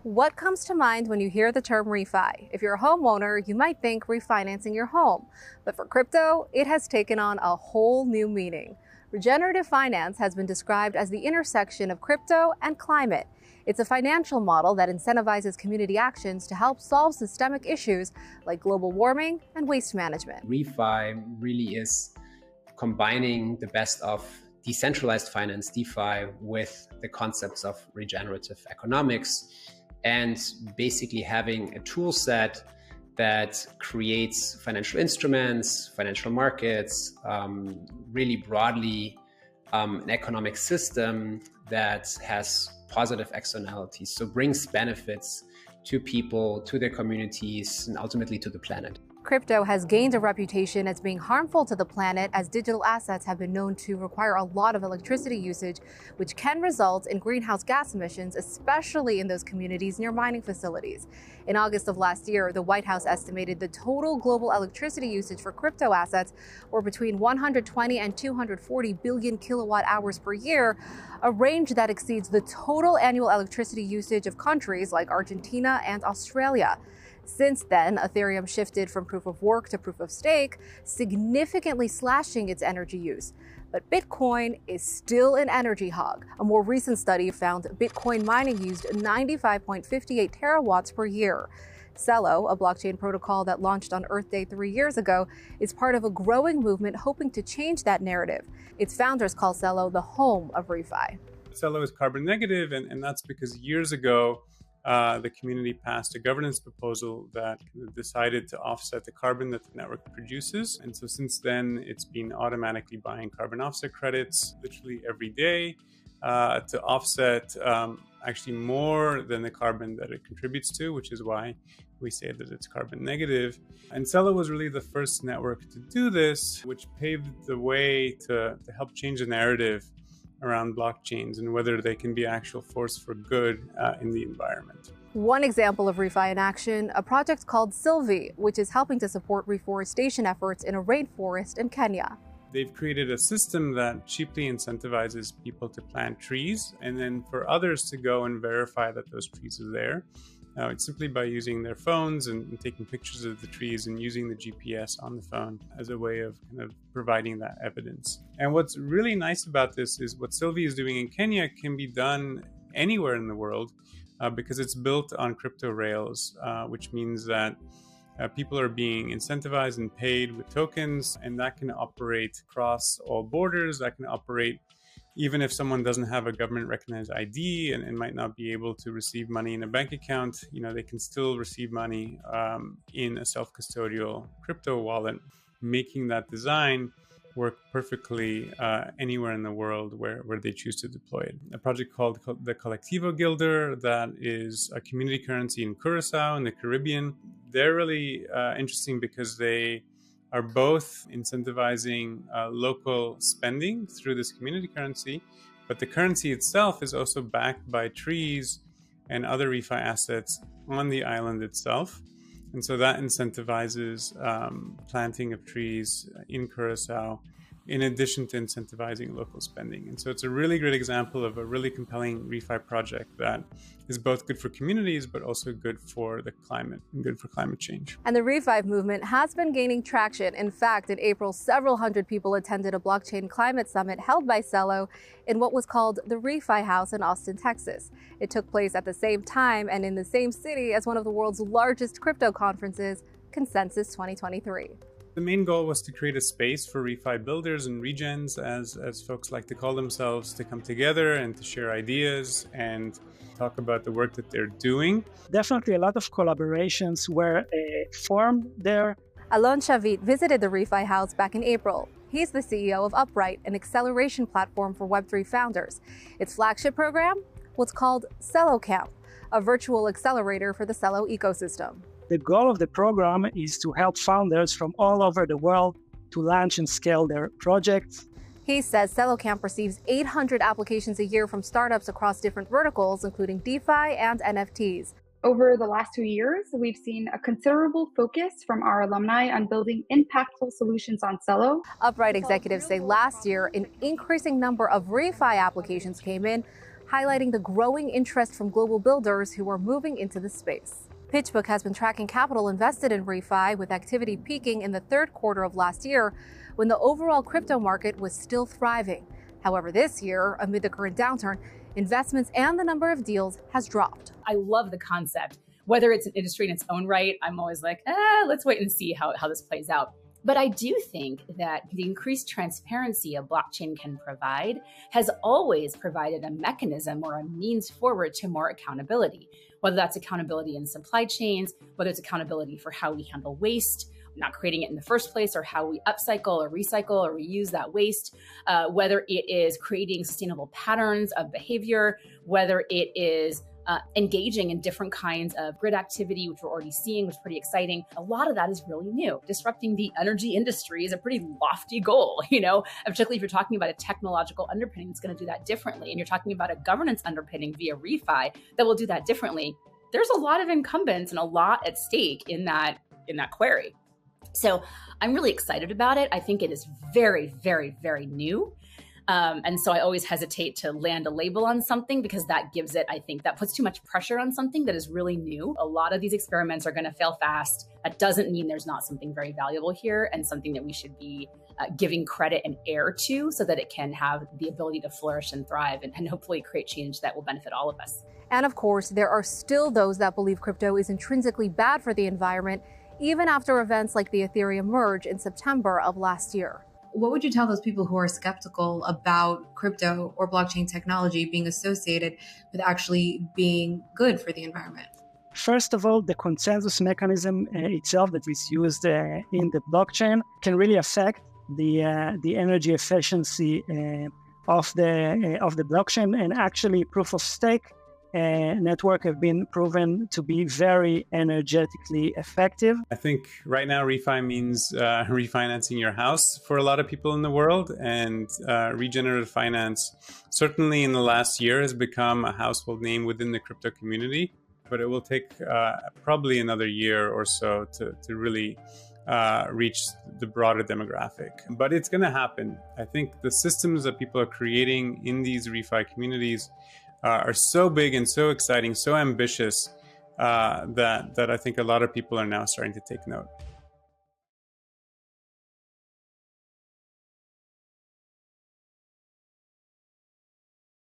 What comes to mind when you hear the term refi? If you're a homeowner, you might think refinancing your home. But for crypto, it has taken on a whole new meaning. Regenerative finance has been described as the intersection of crypto and climate. It's a financial model that incentivizes community actions to help solve systemic issues like global warming and waste management. ReFi really is combining the best of decentralized finance, DeFi, with the concepts of regenerative economics, and basically having a tool set that creates financial instruments, financial markets, really broadly an economic system that has positive externalities, so brings benefits to people, to their communities, and ultimately to the planet. Crypto has gained a reputation as being harmful to the planet, as digital assets have been known to require a lot of electricity usage, which can result in greenhouse gas emissions, especially in those communities near mining facilities. In August of last year, the White House estimated the total global electricity usage for crypto assets were between 120 and 240 billion kilowatt hours per year, a range that exceeds the total annual electricity usage of countries like Argentina and Australia. Since then, Ethereum shifted from proof of work to proof of stake, significantly slashing its energy use. But Bitcoin is still an energy hog. A more recent study found Bitcoin mining used 95.58 terawatts per year. Celo, a blockchain protocol that launched on Earth Day 3 years ago, is part of a growing movement hoping to change that narrative. Its founders call Celo the home of ReFi. Celo is carbon negative, and that's because years ago, the community passed a governance proposal that decided to offset the carbon that the network produces. And so since then, it's been automatically buying carbon offset credits literally every day to offset actually more than the carbon that it contributes to, which is why we say that it's carbon negative. And Celo was really the first network to do this, which paved the way to help change the narrative around blockchains and whether they can be an actual force for good in the environment. One example of ReFi in action, a project called Celo, which is helping to support reforestation efforts in a rainforest in Kenya. They've created a system that cheaply incentivizes people to plant trees and then for others to go and verify that those trees are there. It's simply by using their phones and taking pictures of the trees and using the GPS on the phone as a way of kind of providing that evidence. And what's really nice about this is what Celo is doing in Kenya can be done anywhere in the world because it's built on crypto rails, which means that people are being incentivized and paid with tokens, and that can operate across all borders. That can operate even if someone doesn't have a government-recognized ID and might not be able to receive money in a bank account, they can still receive money in a self-custodial crypto wallet, making that design work perfectly anywhere in the world where they choose to deploy it. A project called the Colectivo Guilder, that is a community currency in Curacao in the Caribbean. They're really interesting because they are both incentivizing local spending through this community currency, but the currency itself is also backed by trees and other ReFi assets on the island itself. And so that incentivizes planting of trees in Curacao, in addition to incentivizing local spending. And so it's a really great example of a really compelling ReFi project that is both good for communities, but also good for the climate and good for climate change. And the ReFi movement has been gaining traction. In fact, in April, several hundred people attended a blockchain climate summit held by Celo in what was called the ReFi House in Austin, Texas. It took place at the same time and in the same city as one of the world's largest crypto conferences, Consensus 2023. The main goal was to create a space for ReFi builders and regens, as folks like to call themselves, to come together and to share ideas and talk about the work that they're doing. Definitely a lot of collaborations were formed there. Alon Shavit visited the ReFi House back in April. He's the CEO of Upright, an acceleration platform for Web3 founders. Its flagship program was called Celo Camp, a virtual accelerator for the Celo ecosystem. The goal of the program is to help founders from all over the world to launch and scale their projects. He says Celo Camp receives 800 applications a year from startups across different verticals, including DeFi and NFTs. Over the last 2 years, we've seen a considerable focus from our alumni on building impactful solutions on Celo. Upright executives say last year, an increasing number of ReFi applications came in, highlighting the growing interest from global builders who are moving into the space. PitchBook has been tracking capital invested in ReFi, with activity peaking in the third quarter of last year when the overall crypto market was still thriving. However, this year, amid the current downturn, investments and the number of deals has dropped. I love the concept. Whether it's an industry in its own right, I'm always like, let's wait and see how this plays out. But I do think that the increased transparency a blockchain can provide has always provided a mechanism or a means forward to more accountability, whether that's accountability in supply chains, whether it's accountability for how we handle waste, not creating it in the first place, or how we upcycle or recycle or reuse that waste, whether it is creating sustainable patterns of behavior, whether it is engaging in different kinds of grid activity, which we're already seeing, which is pretty exciting. A lot of that is really new. Disrupting the energy industry is a pretty lofty goal, particularly if you're talking about a technological underpinning that's going to do that differently. And you're talking about a governance underpinning via ReFi that will do that differently. There's a lot of incumbents and a lot at stake in that query. So I'm really excited about it. I think it is very, very, very new. And so I always hesitate to land a label on something because that gives it, I think, that puts too much pressure on something that is really new. A lot of these experiments are going to fail fast. That doesn't mean there's not something very valuable here and something that we should be giving credit and air to so that it can have the ability to flourish and thrive and hopefully create change that will benefit all of us. And of course, there are still those that believe crypto is intrinsically bad for the environment, even after events like the Ethereum merge in September of last year. What would you tell those people who are skeptical about crypto or blockchain technology being associated with actually being good for the environment? First of all, the consensus mechanism itself that is used in the blockchain can really affect the energy efficiency of the blockchain, and actually proof of stake network have been proven to be very energetically effective. I think right now ReFi means refinancing your house for a lot of people in the world, and regenerative finance certainly in the last year has become a household name within the crypto community, but it will take probably another year or so to really reach the broader demographic. But it's going to happen. I think the systems that people are creating in these ReFi communities are so big and so exciting, so ambitious that I think a lot of people are now starting to take note.